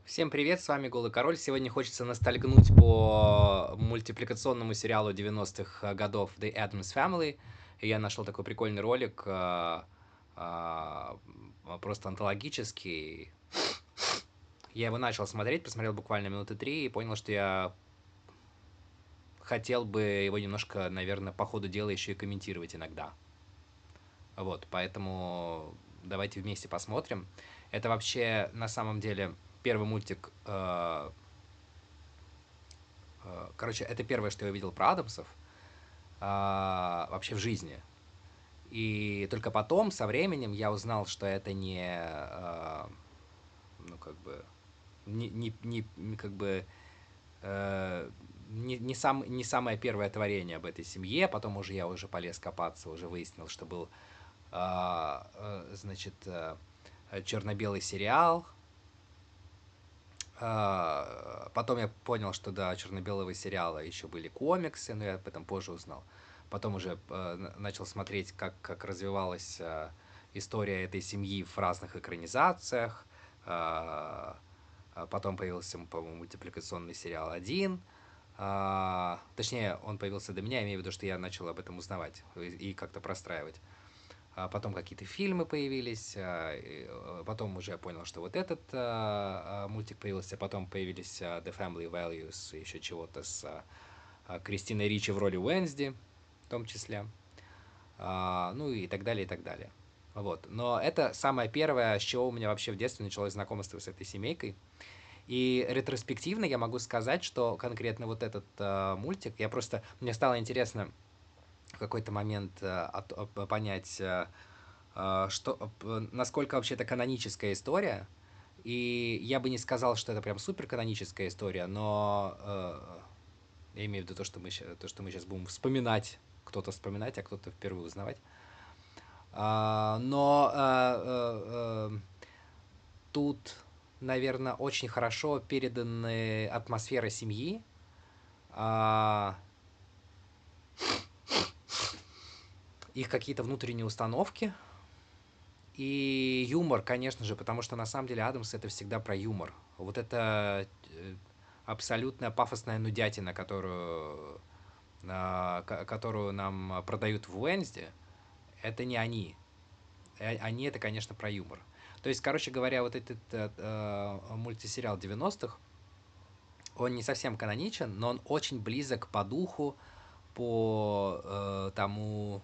Всем привет, с вами Голый Король. Сегодня хочется ностальгнуть по мультипликационному сериалу 90-х годов The Addams Family. И я нашел такой прикольный ролик, просто антологический. Я его начал смотреть, посмотрел буквально минуты 3 и понял, что я хотел бы его немножко, наверное, по ходу дела еще и комментировать иногда. Вот, поэтому давайте вместе посмотрим. Это вообще, на самом деле, первый мультик. Короче, это первое, что я увидел про Адамсов вообще в жизни. И только потом, со временем, я узнал, что это не, ну, как бы, как бы, не самое первое творение об этой семье. Потом уже я уже полез копаться, уже выяснил, что был, значит, черно-белый сериал. Потом я понял, что до черно-белого сериала еще были комиксы, но я об этом позже узнал. Потом уже начал смотреть, как развивалась история этой семьи в разных экранизациях. Потом появился, по-моему, мультипликационный сериал «Один». Точнее, он появился до меня, я имею в виду, что я начал об этом узнавать и как-то простраивать. Потом какие-то фильмы появились, потом уже я понял, что вот этот мультик появился, потом появились The Family Values, еще чего-то с Кристиной Ричи в роли Уэнсди, в том числе, ну и так далее, и так далее. Вот. Но это самое первое, с чего у меня вообще в детстве началось знакомство с этой семейкой. И ретроспективно я могу сказать, что конкретно вот этот мультик, мне стало интересно в какой-то момент понять, насколько вообще это каноническая история. И я бы не сказал, что это прям супер каноническая история, но я имею в виду то, что мы сейчас будем вспоминать, кто-то вспоминать, а кто-то впервые узнавать. Но тут, наверное, очень хорошо переданы атмосфера семьи, их какие-то внутренние установки, и юмор, конечно же, потому что на самом деле Адамс это всегда про юмор. Вот это абсолютная пафосная нудятина, которую нам продают в Уэнсди, это не они. Они это, конечно, про юмор. То есть, короче говоря, вот этот мультисериал 90-х, он не совсем каноничен, но он очень близок по духу, по тому,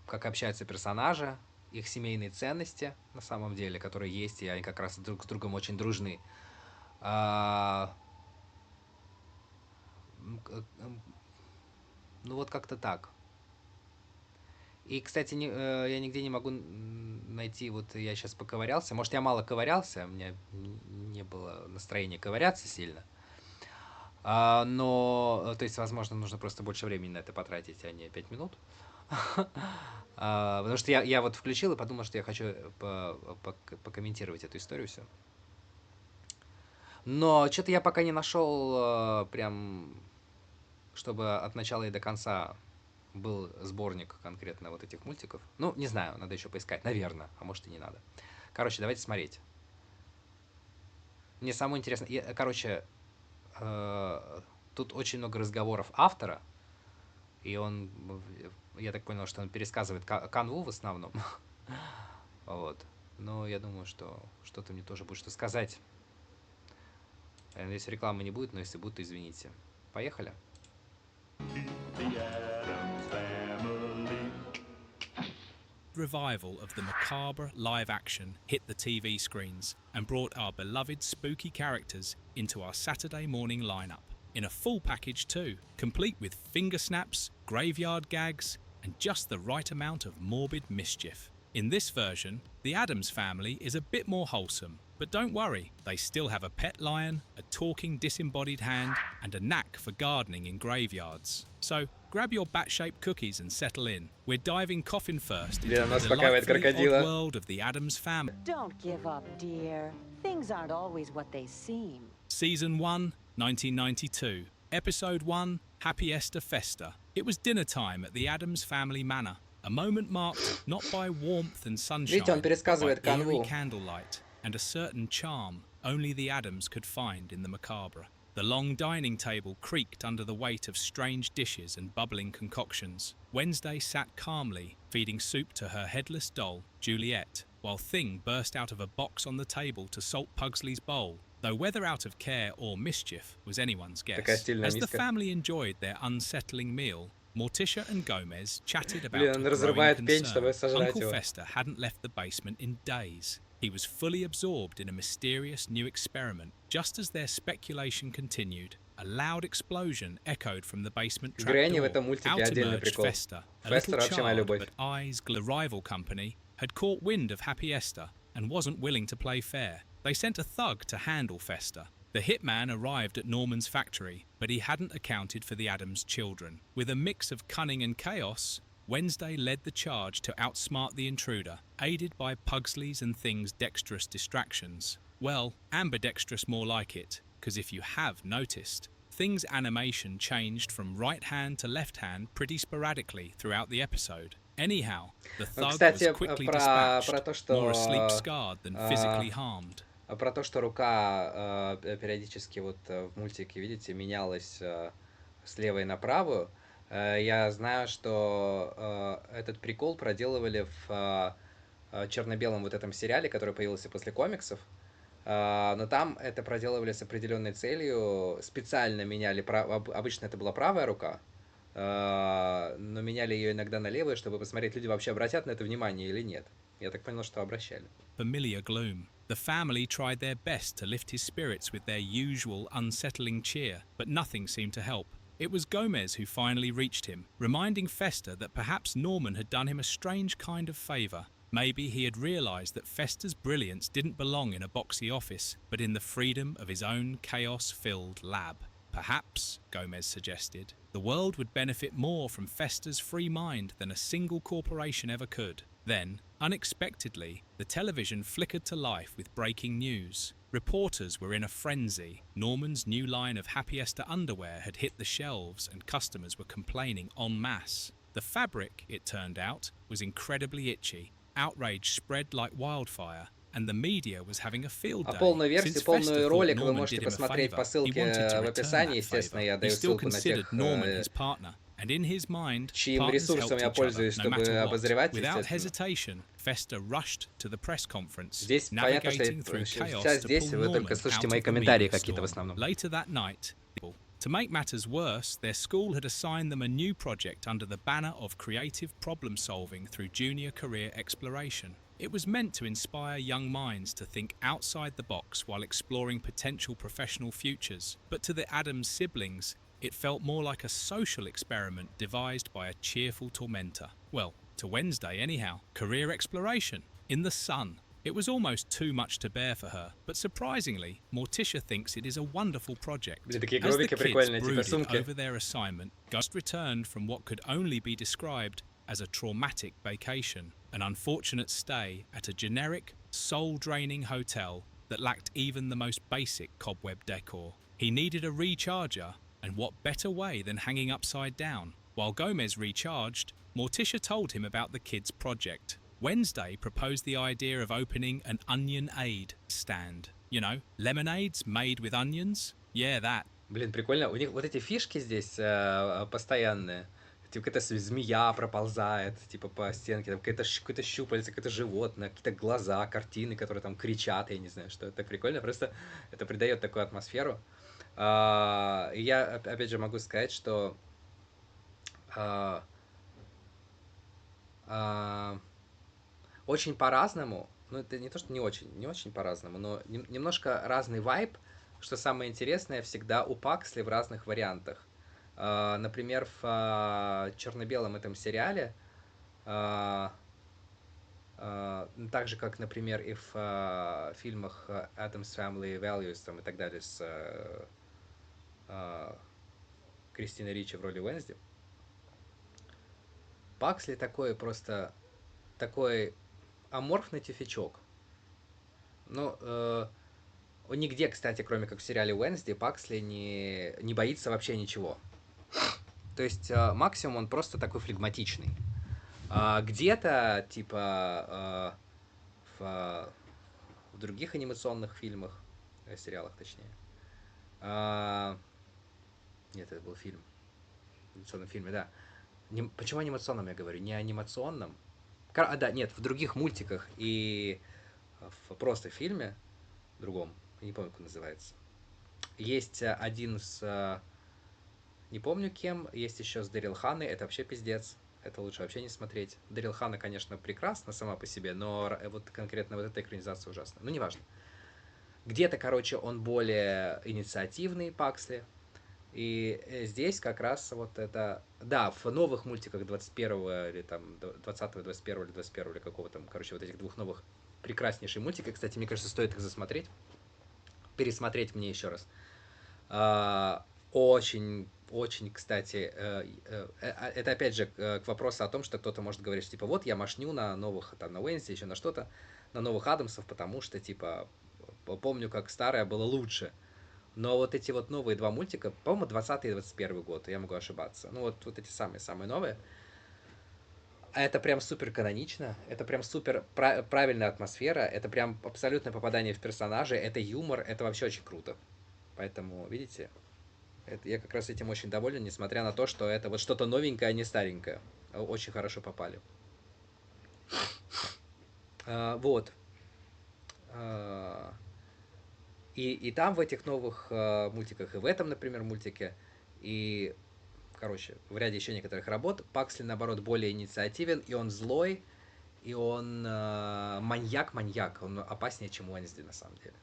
как общаются персонажи, их семейные ценности, на самом деле, которые есть, и они как раз друг с другом очень дружны. А, ну вот как-то так. И, кстати, я нигде не могу найти, вот я сейчас поковырялся. Может, я мало ковырялся, у меня не было настроения ковыряться сильно. Но, то есть, возможно, нужно просто больше времени на это потратить, а не 5 минут. Потому что я вот включил и подумал, что я хочу покомментировать эту историю все. Но что-то я пока не нашел прям, чтобы от начала и до конца был сборник конкретно вот этих мультиков. Ну, не знаю, надо еще поискать, наверное, а может и не надо. Короче, давайте смотреть. Мне самое интересное, короче, тут очень много разговоров автора, и он, я так понял, что он пересказывает канву в основном. Вот. Но я думаю, что что-то мне тоже будет что сказать. Я надеюсь, рекламы не будет, но если будет, то извините. Поехали. Revival of the macabre live action hit the TV screens and brought our beloved spooky characters into our Saturday morning lineup. In a full package too, complete with finger snaps, graveyard gags, and just the right amount of morbid mischief. In this version, the Addams family is a bit more wholesome, but don't worry, they still have a pet lion, a talking disembodied hand, and a knack for gardening in graveyards. So grab your bat-shaped cookies and settle in. We're diving coffin first into the delightfully odd world of the Addams family. Don't give up, dear. Things aren't always what they seem. Season 1, 1992. Episode 1, Happiesta Festa. It was dinner time at the Addams family manor. A moment marked not by warmth and sunshine, Видите, он but by пересказывает eerie канву. candlelight. and a certain charm only the Addams could find in the macabre. The long dining table creaked under the weight of strange dishes and bubbling concoctions. Wednesday sat calmly, feeding soup to her headless doll, Juliet, while Thing burst out of a box on the table to salt Pugsley's bowl, though whether out of care or mischief was anyone's guess. As the family enjoyed their unsettling meal, Morticia and Gomez chatted about a growing concern. Uncle Fester hadn't left the basement in days. He was fully absorbed in a mysterious new experiment. Just as their speculation continued, a loud explosion echoed from the basement trapdoor. Out emerged Fester, a little child, but eyes. The rival company had caught wind of Happy Esther and wasn't willing to play fair. They sent a thug to handle Fester. The hitman arrived at Norman's factory, but he hadn't accounted for the Addams children. With a mix of cunning and chaos, Wednesday led the charge to outsmart the intruder, aided by Pugsley's and Thing's dexterous distractions. Well, ambidextrous more like it, because if you have noticed, Thing's animation changed from right hand to left hand pretty sporadically throughout the episode. Anyhow, the thug was quickly dispatched, more asleep-scarred than physically harmed. Про то, что рука периодически вот в мультике, видите, менялась с левой на правую. Я знаю, что этот прикол проделывали в черно-белом вот этом сериале, который появился после комиксов. Но там это проделывали с определенной целью. Специально меняли, обычно это была правая рука, но меняли ее иногда на левую, чтобы посмотреть, люди вообще обратят на это внимание или нет. Я так понял, что обращали. Familiar gloom. The family tried their best to lift his spirits with their usual unsettling cheer, but nothing seemed to help. It was Gomez who finally reached him, reminding Fester that perhaps Norman had done him a strange kind of favour. Maybe he had realised that Fester's brilliance didn't belong in a boxy office, but in the freedom of his own chaos-filled lab. Perhaps, Gomez suggested, the world would benefit more from Fester's free mind than a single corporation ever could. Then, unexpectedly, the television flickered to life with breaking news. Reporters were in a frenzy. Norman's new line of Happy Esther underwear had hit the shelves and customers were complaining en masse. The fabric, it turned out, was incredibly itchy. Outrage spread like wildfire, and the media was having a field day. Полную версию, полный ролик вы можете посмотреть по ссылке в описании. Естественно, я даю ссылку на тех, and in his mind, чьим ресурсом я пользуюсь, чтобы обозревать. Without hesitation, Fester rushed to the press conference. Здесь понятно, что сейчас здесь вы только слышите мои комментарии какие-то в основном. Later that night, to make matters worse, their school had assigned them a new project under the banner of creative problem solving through junior career exploration. It was meant to inspire young minds to think outside the box while exploring potential professional futures. But to the Addams siblings, it felt more like a social experiment devised by a cheerful tormentor. Well, to Wednesday anyhow, career exploration, in the sun. It was almost too much to bear for her, but surprisingly, Morticia thinks it is a wonderful project. As the kids brooded over their assignment, Gus returned from what could only be described as a traumatic vacation, an unfortunate stay at a generic, soul-draining hotel that lacked even the most basic cobweb decor. He needed a recharger, and what better way than hanging upside down? While Gomez recharged, Morticia told him about the kids' project. Wednesday proposed the idea of opening an onion aid stand. You know, lemonades made with onions? Yeah, that. Блин, прикольно. У них вот эти фишки здесь постоянные. Типа какая-то змея проползает, типа по стенке, там какое-то щупальце, какое-то животное, какие-то глаза, картины, которые там кричат, я не знаю, что это так прикольно. Просто это придает такую атмосферу. И я, опять же, могу сказать, что очень по-разному, ну это не то, что не очень по-разному, но немножко разный вайб, что самое интересное, всегда у Паксли в разных вариантах. Например, в черно-белом этом сериале, так же, как, например, и в фильмах Addams Family Values там, и так далее с Кристиной Ричи в роли Уэнсди, Паксли такой просто такой аморфный тюфячок. Ну, нигде, кстати, кроме как в сериале Уэнсди, Паксли не боится вообще ничего. То есть максимум он просто такой флегматичный. Где-то, типа, в других анимационных фильмах, сериалах точнее. Нет, это был фильм. В анимационном фильме, да. Почему анимационном я говорю? Не анимационном. Да, нет, в других мультиках и в просто фильме другом, я не помню, как он называется. Есть один с... Не помню кем, есть еще с Дэрил Ханной, это вообще пиздец. Это лучше вообще не смотреть. Дэрил Ханна, конечно, прекрасна сама по себе, но вот конкретно вот эта экранизация ужасна. Ну, неважно. Где-то, короче, он более инициативный, Паксли. И здесь как раз вот это... Да, в новых мультиках 21-го или там 20-го, 21-го или 21-го или какого там, короче, вот этих двух новых прекраснейших мультиков. Кстати, мне кажется, стоит их засмотреть. Пересмотреть мне еще раз. Очень, очень, кстати, это опять же к вопросу о том, что кто-то может говорить, что, типа, вот я машню на новых, там, на Уэнсди, еще на что-то, на новых Аддамсов, потому что, типа, помню, как старое было лучше. Но вот эти вот новые два мультика, по-моему, 20-й и 21 год, я могу ошибаться. Ну, вот эти самые-самые новые. Это прям супер канонично, это прям супер правильная атмосфера, это прям абсолютное попадание в персонажей, это юмор, это вообще очень круто. Поэтому, видите, я как раз этим очень доволен, несмотря на то, что это вот что-то новенькое, а не старенькое. Очень хорошо попали. Вот. И там в этих новых мультиках, и в этом, например, мультике, и, короче, в ряде еще некоторых работ, Паксли, наоборот, более инициативен, и он злой, и он маньяк, он опаснее, чем Уэнсди, на самом деле.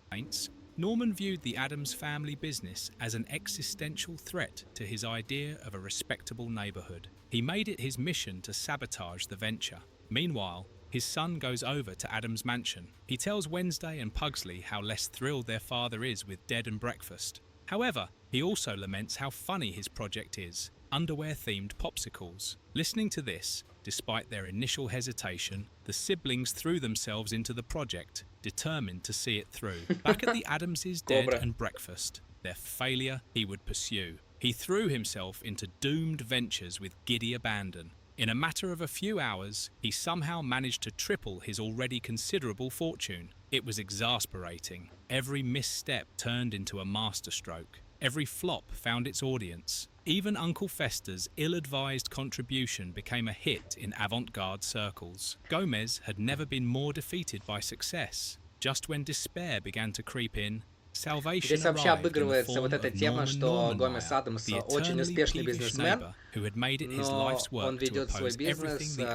Norman viewed the Addams family business as an existential threat to his idea of a respectable neighborhood. He made it his mission to sabotage the venture. Meanwhile, his son goes over to Addams' mansion. He tells Wednesday and Pugsley how less thrilled their father is with Dead and Breakfast. However, he also laments how funny his project is, underwear-themed popsicles. Listening to this, despite their initial hesitation, the siblings threw themselves into the project, determined to see it through. Back at the Addamses' Dead and Breakfast, their failure he would pursue. He threw himself into doomed ventures with giddy abandon. In a matter of a few hours, he somehow managed to triple his already considerable fortune. It was exasperating. Every misstep turned into a masterstroke. Every flop found its audience. Even Uncle Fester's ill-advised contribution became a hit in avant-garde circles. Gomez had never been more defeated by success. Just when despair began to creep in, здесь вообще обыгрывается вот эта тема, что Гомес Адамс очень успешный бизнесмен, но он ведет свой бизнес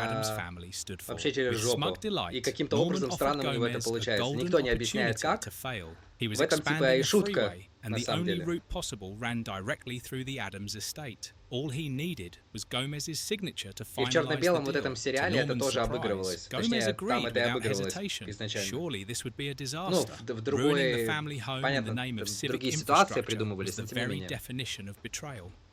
вообще через жопу. И каким-то образом странным у него это получается. Никто не объясняет как. В этом типа и шутка, на самом деле. И в черно-белом вот этом сериале это тоже обыгрывалось. Точнее, там это и обыгрывалось изначально. Ну, в другой, понятно, другие ситуации придумывались, но тем не менее.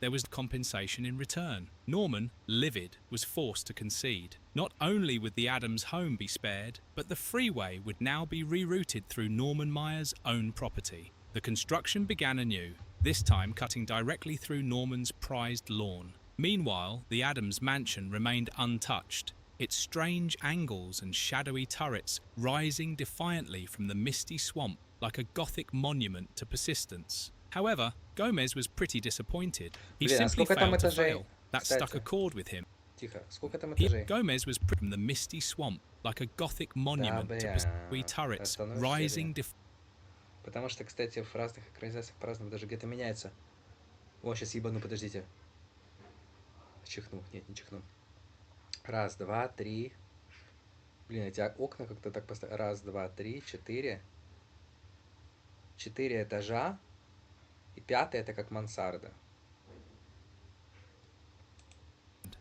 There was compensation in return. Norman, livid, was forced to concede. Not only would the Addams home be spared, but the freeway would now be rerouted through Norman Meyer's own property. The construction began anew, this time cutting directly through Norman's prized lawn. Meanwhile, the Addams mansion remained untouched, its strange angles and shadowy turrets rising defiantly from the misty swamp like a Gothic monument to persistence. However, Gomez was pretty disappointed. He simply failed to fail. That stuck a chord with him. Тихо, сколько там этажей? Gomez was from the misty swamp like a Gothic monument to persistent turrets rising. Потому что, кстати, в разных экранизациях по-разному даже где-то меняется. О, сейчас ебану, подождите. Чихну, нет, не чихну. Раз, два, три. Блин, эти окна как-то так поставили. Раз, два, три, четыре. 4 этажа. И 5 это как мансарда.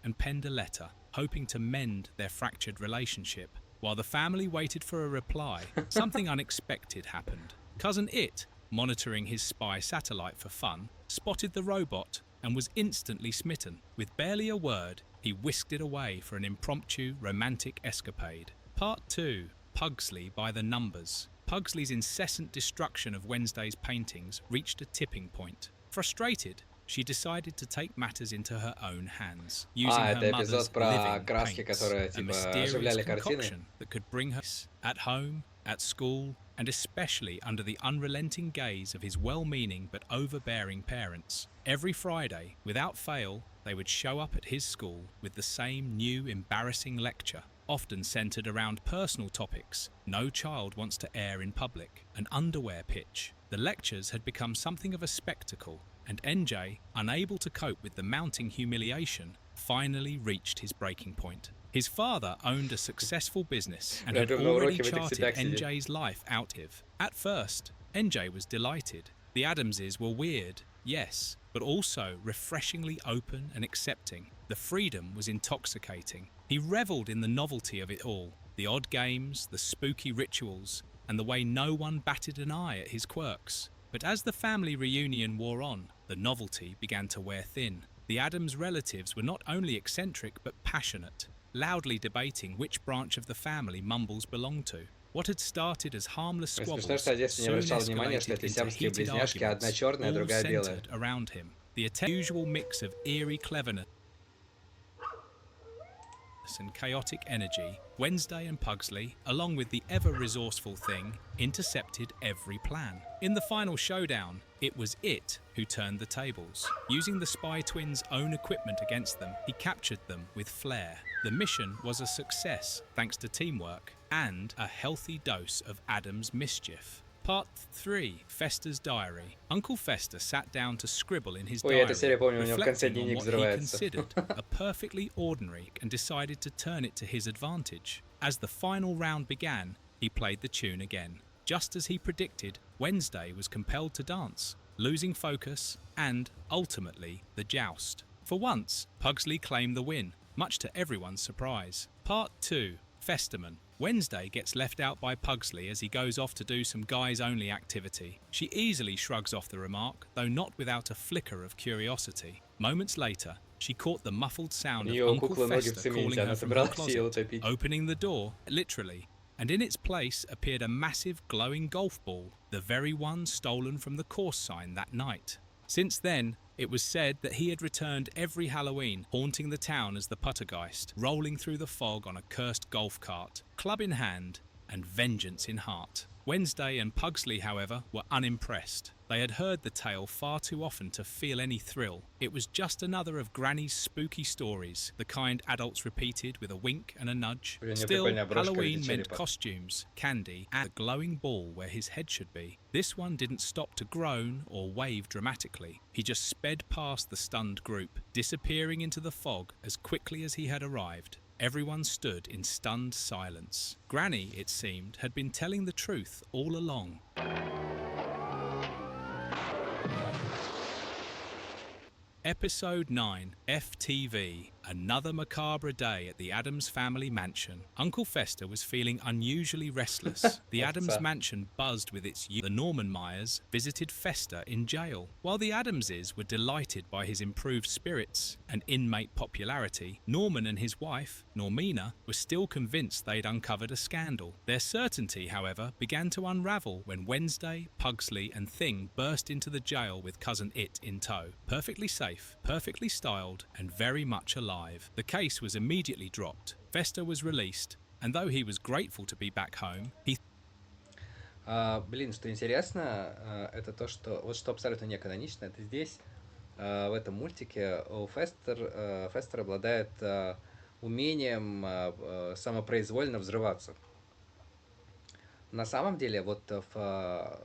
And penned a letter, hoping to mend their fractured relationship. While the family waited for a reply, something unexpected happened. Cousin It, monitoring his spy satellite for fun, spotted the robot and was instantly smitten. With barely a word, he whisked it away for an impromptu romantic escapade. Part 2. Pugsley by the numbers. Pugsley's incessant destruction of Wednesday's paintings reached a tipping point. Frustrated, she decided to take matters into her own hands, using her mother's living paints, a mysterious concoction that could bring her at home, at school, and especially under the unrelenting gaze of his well-meaning but overbearing parents. Every Friday, without fail, they would show up at his school with the same new embarrassing lecture, often centered around personal topics no child wants to air in public, an underwear pitch. The lectures had become something of a spectacle, and NJ, unable to cope with the mounting humiliation, finally reached his breaking point. His father owned a successful business and had already charted NJ's life out of. At first, NJ was delighted. The Addamses were weird, yes, but also refreshingly open and accepting. The freedom was intoxicating. He revelled in the novelty of it all, the odd games, the spooky rituals, and the way no one batted an eye at his quirks. But as the family reunion wore on, the novelty began to wear thin. The Addams relatives were not only eccentric but passionate, loudly debating which branch of the family Mumbles belonged to. What had started as harmless squabbles soon escalated into heated arguments, all centered around him. The usual mix of eerie cleverness and chaotic energy, Wednesday and Pugsley, along with the ever-resourceful Thing, intercepted every plan. In the final showdown, it was It who turned the tables. Using the Spy Twins' own equipment against them, he captured them with flair. The mission was a success thanks to teamwork and a healthy dose of Addams mischief. Part 3. Fester's Diary. Uncle Fester sat down to scribble in his diary, reflecting on what he considered a perfectly ordinary, and decided to turn it to his advantage. As the final round began, he played the tune again. Just as he predicted, Wednesday was compelled to dance, losing focus and, ultimately, the joust. For once, Pugsley claimed the win, much to everyone's surprise. Part 2. Festerman. Wednesday gets left out by Pugsley as he goes off to do some guys-only activity. She easily shrugs off the remark, though not without a flicker of curiosity. Moments later, she caught the muffled sound of Uncle Fester calling her from her closet, opening the door, literally, and in its place appeared a massive glowing golf ball, the very one stolen from the course sign that night. Since then, it was said that he had returned every Halloween, haunting the town as the Puttergeist, rolling through the fog on a cursed golf cart, club in hand, and vengeance in heart. Wednesday and Pugsley, however, were unimpressed. They had heard the tale far too often to feel any thrill. It was just another of Granny's spooky stories, the kind adults repeated with a wink and a nudge. Still, Halloween meant costumes, candy, and a glowing ball where his head should be. This one didn't stop to groan or wave dramatically. He just sped past the stunned group, disappearing into the fog as quickly as he had arrived. Everyone stood in stunned silence. Granny, it seemed, had been telling the truth all along. Episode 9, FTV. Another macabre day at the Addams family mansion. Uncle Fester was feeling unusually restless. The Addams mansion buzzed with its youth. The Norman Myers visited Fester in jail. While the Addamses were delighted by his improved spirits and inmate popularity, Norman and his wife, Normina, were still convinced they'd uncovered a scandal. Their certainty, however, began to unravel when Wednesday, Pugsley, and Thing burst into the jail with Cousin It in tow. Perfectly safe, perfectly styled, and very much alive. The case was immediately dropped. Fester was released, and though he was grateful to be back home, he... Блин, что интересно, это то, что вот что абсолютно не канонично, это здесь, в этом мультике, Фестер обладает умением самопроизвольно взрываться. На самом деле, вот в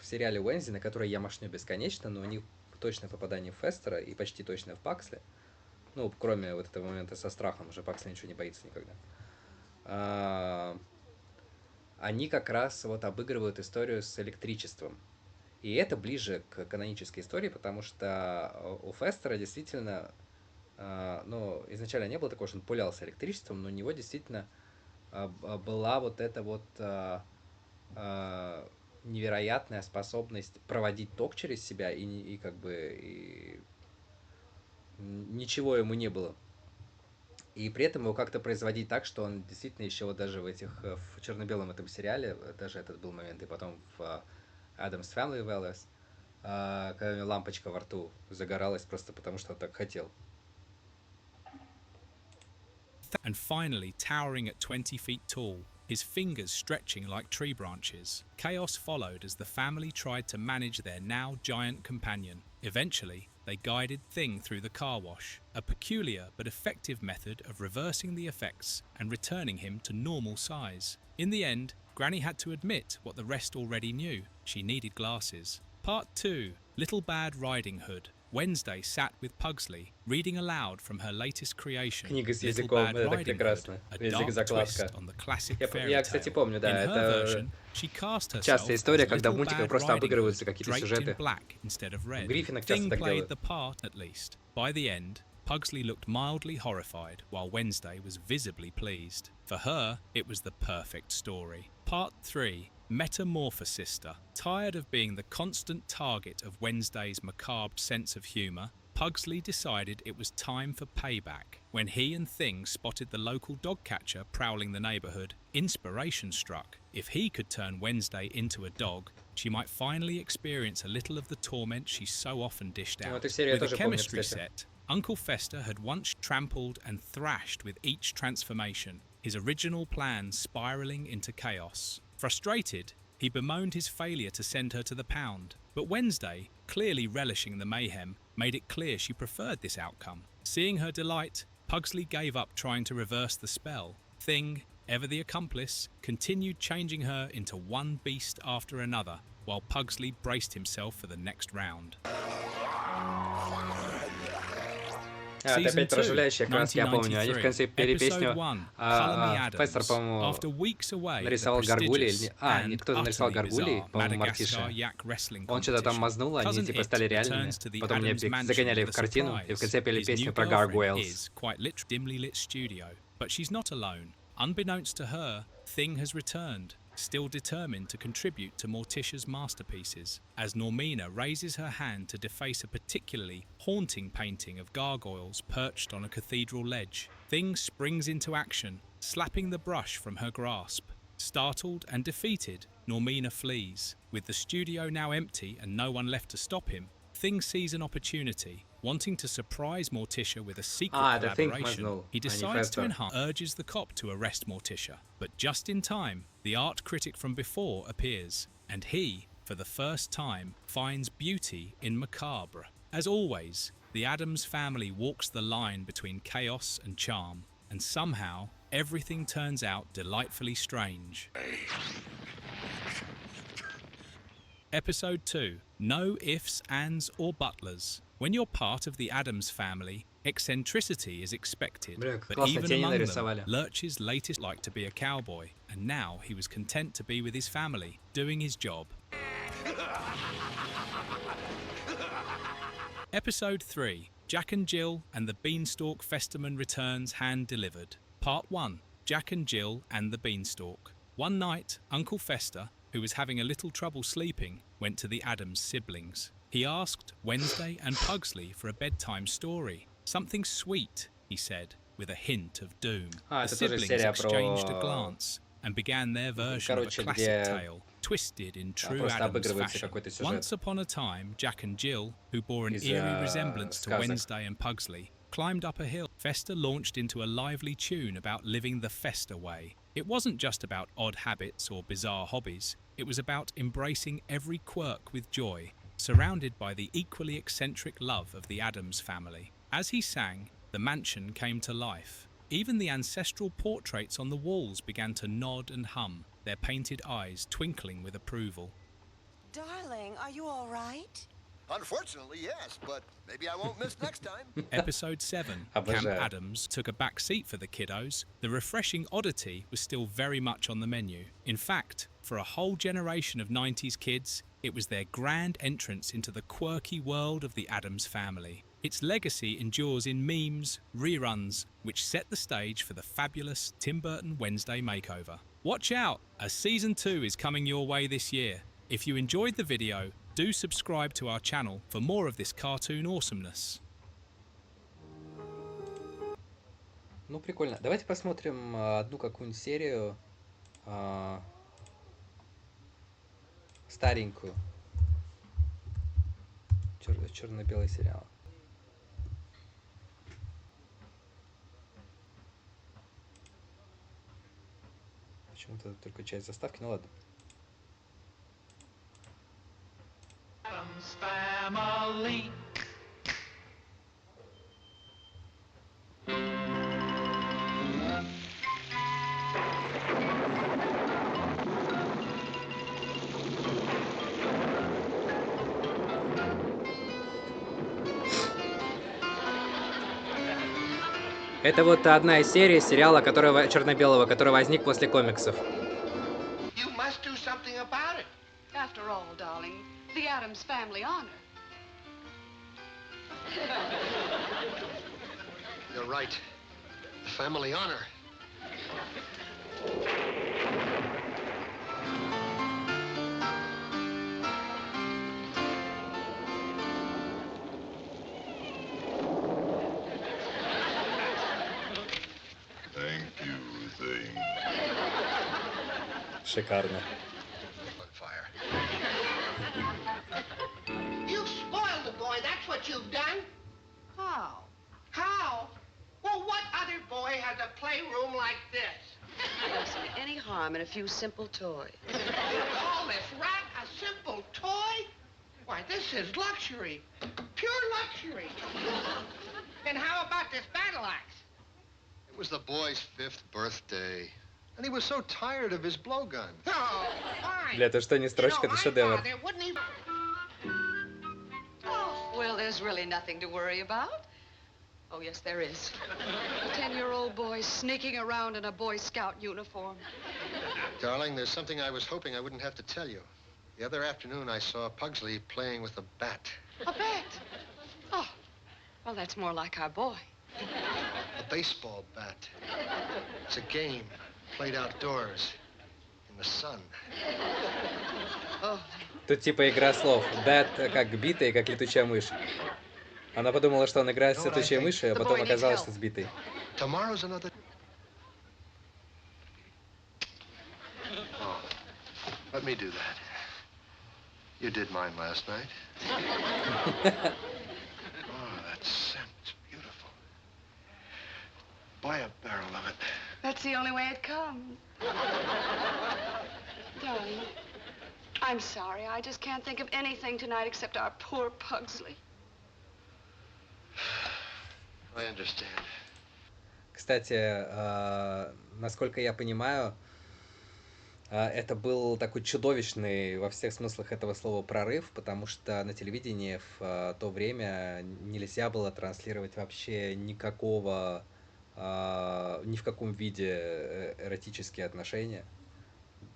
сериале Уэнсди, на который я машню бесконечно, но у них точное попадание в Фестера и почти точное в Паксли, ну, кроме вот этого момента со страхом, уже Паксли ничего не боится никогда. Они как раз вот обыгрывают историю с электричеством. И это ближе к канонической истории, потому что у Фестера действительно, ну, изначально не было такого, что он пулялся электричеством, но у него действительно была вот эта вот невероятная способность проводить ток через себя, и как бы и ничего ему не было. И при этом его как-то производить так, что он действительно еще вот даже в черно-белом этом сериале, даже этот был момент, и потом в Addams Family Values, когда у него лампочка во рту загоралась просто потому, что он так хотел. And finally, towering at 20 feet tall, his fingers stretching like tree branches. Chaos followed as the family tried to manage their now giant companion. Eventually, they guided Thing through the car wash, a peculiar but effective method of reversing the effects and returning him to normal size. In the end, Granny had to admit what the rest already knew: she needed glasses. Part 2. Little Bad Riding Hood. Wednesday sat with Pugsley, reading aloud from her latest creation, Книга с Little языком, Bad это так Riding Hood, прекрасно. a Язык dark twist закладка. on the classic fairy Я, кстати, tale. помню, да, In her это version, she cast частая herself история, as когда в Little мультиках Bad просто Riding обыгрываются Hood, какие-то draped in сюжеты. black instead of В red. Гриффинах Thing часто так played делают. the part, at least. By the end, Pugsley looked mildly horrified, while Wednesday was visibly pleased. For her, it was the perfect story. Part 3. Metamorphosister. Tired of being the constant target of Wednesday's macabre sense of humour, Pugsley decided it was time for payback. When he and Thing spotted the local dog catcher prowling the neighbourhood, inspiration struck. If he could turn Wednesday into a dog, she might finally experience a little of the torment she so often dished out. Эту серию я With a тоже помню, chemistry кстати. set, Uncle Fester had once trampled and thrashed with each transformation, his original plan spiralling into chaos. Frustrated, he bemoaned his failure to send her to the pound. But Wednesday, clearly relishing the mayhem, made it clear she preferred this outcome. Seeing her delight, Pugsley gave up trying to reverse the spell. Thing, ever the accomplice, continued changing her into one beast after another, while Pugsley braced himself for the next round. Это опять про оживляющие краски, я помню. Они в конце пели песню. Фестер, по-моему, нарисовал гаргулей. Нет, кто-то нарисовал гаргулей, по-моему, мартиша. Он что-то там мазнул, они типа стали реальными. Потом меня загоняли в картину, и в конце пели песню про gargoyles. But she's not alone. Unbeknownst to her, Thing has returned, still determined to contribute to Morticia's masterpieces, as Normina raises her hand to deface a particularly haunting painting of gargoyles perched on a cathedral ledge. Thing springs into action, slapping the brush from her grasp. Startled and defeated, Normina flees. With the studio now empty and no one left to stop him, Thing sees an opportunity. Wanting to surprise Morticia with a secret collaboration, he decides to urges the cop to arrest Morticia. But just in time, the art critic from before appears, and he, for the first time, finds beauty in macabre. As always, the Addams family walks the line between chaos and charm, and somehow everything turns out delightfully strange. Episode 2. No ifs, ands, or butlers. When you're part of the Addams family, eccentricity is expected. But even among them, Lurch's latest liked to be a cowboy, and now he was content to be with his family, doing his job. Episode 3. Jack and Jill and the Beanstalk Festerman returns hand-delivered. Part 1. Jack and Jill and the Beanstalk. One night, Uncle Fester, who was having a little trouble sleeping, went to the Addams siblings. He asked Wednesday and Pugsley for a bedtime story. Something sweet, he said, with a hint of doom. The siblings exchanged a glance and began their version of a classic tale, twisted in true Addams fashion. Once upon a time, Jack and Jill, who bore an eerie resemblance to Wednesday and Pugsley, climbed up a hill. Fester launched into a lively tune about living the Fester way. It wasn't just about odd habits or bizarre hobbies. It was about embracing every quirk with joy, surrounded by the equally eccentric love of the Addams family. As he sang, the mansion came to life. Even the ancestral portraits on the walls began to nod and hum, their painted eyes twinkling with approval. Darling, are you all right? Unfortunately, yes, but maybe I won't miss next time. Episode 7. Camp Addams took a back seat for the kiddos. The refreshing oddity was still very much on the menu. In fact, for a whole generation of 90s kids, it was their grand entrance into the quirky world of the Addams family. Its legacy endures in memes, reruns, which set the stage for the fabulous Tim Burton Wednesday makeover. Watch out, as Season 2 is coming your way this year. If you enjoyed the video, do subscribe to our channel for more of this cartoon awesomeness. Ну, прикольно. Давайте посмотрим одну какую-нибудь серию старенькую. Черно-белый сериал. почему-то только часть заставки, ну ладно. Addams Family. Это вот одна из серий сериала, черно-белого, который возник после комиксов. You must do something about it. After all, darling, the Addams family honor. You're right. The family honor. Шикарно. On fire. You spoiled the boy, that's what you've done. How? How? Well, what other boy has a playroom like this? I don't see any harm in a few simple toys. You call this rat a simple toy? Why, this is luxury. Pure luxury. And how about this battle axe? It was the boy's 5th birthday. And he was so tired of his blowgun. Oh, fine. Бля, это что, не строчка, это шедевр. There wouldn't even... Oh, well, there's really nothing to worry about. Oh, yes, there is. A 10-year-old boy sneaking around in a Boy Scout uniform. Darling, there's something I was hoping I wouldn't have to tell you. The other afternoon, I saw Pugsley playing with a bat. A bat? Oh, well, that's more like our boy. A baseball bat. It's a game played outdoors in the sun. Oh, Тут типа игра слов. That как битый, как летучая мышь. Она подумала, что он играет с летучей мышью, а потом оказалось, что с битой. Tomorrow's another... Oh, let me do that. You did mine last night. Oh, that scent's beautiful. Buy a barrel of it. that's the only way it comes. Darling, I'm sorry. I just can't think of anything tonight except our poor Pugsley. I understand. Кстати, насколько я понимаю, это был такой чудовищный во всех смыслах этого слова прорыв, потому что на телевидении в то время нельзя было транслировать вообще никакого, ни в каком виде эротические отношения.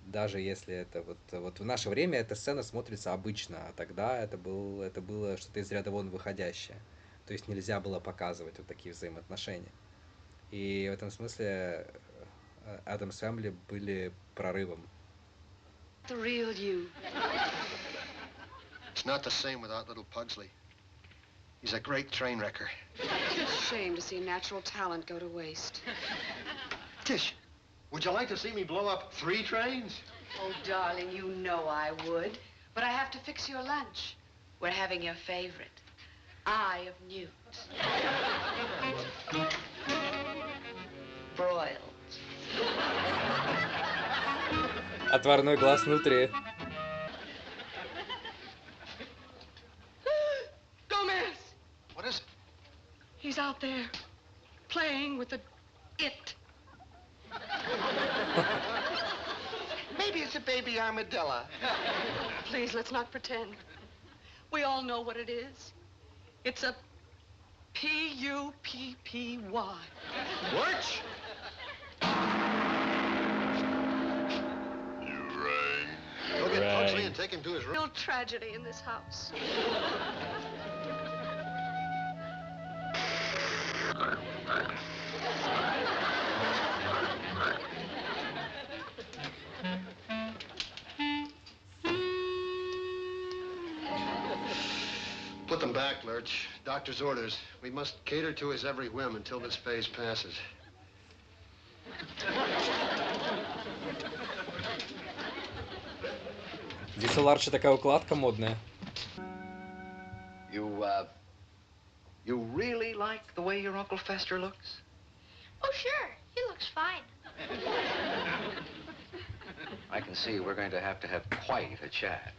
Даже если это вот в наше время эта сцена смотрится обычно, а тогда это было что-то из ряда вон выходящее. То есть нельзя было показывать вот такие взаимоотношения. И в этом смысле Addams Family были прорывом. The real you. It's not the same without little Pugsley. He's a great train wrecker. It's a shame to see natural talent go to waste. Tish, would you like to see me blow up 3 trains? Oh, darling, you know I would. But I have to fix your lunch. We're having your favorite. Eye of Newt. Broiled. Отварной глаз внутри. Gomez! What is it? He's out there, playing with it. Maybe it's a baby armadillo. Please, let's not pretend. We all know what it is. It's a P-U-P-P-Y. Lurch? You rang. Go get Pugsley and take him to his room. Real tragedy in this house. Put them back, Lurch. Doctor's orders. We must cater to his every whim until this phase passes. Здесь у Ларча такая укладка модная. You really like the way your Uncle Fester looks? Oh, sure. He looks fine. I can see we're going to have quite a chat.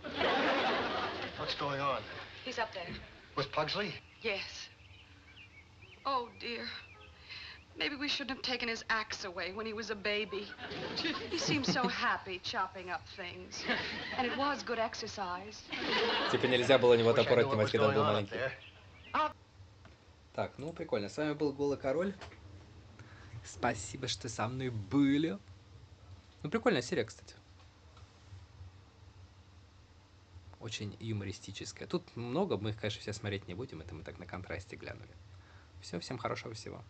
What's going on? He's up there. With Pugsley? Yes. Oh, dear. Maybe we shouldn't have taken his axe away when he was a baby. He seemed so happy chopping up things. And it was good exercise. Типа нельзя было у него Wish I топор knew what отнимать, was когда он going был on up маленький. there. Так, ну прикольно. С вами был Голый Король. Спасибо, что со мной были. Ну, прикольная серия, кстати. Очень юмористическая. Тут много, мы их, конечно, все смотреть не будем. Это мы так на контрасте глянули. Все, всем хорошего всего.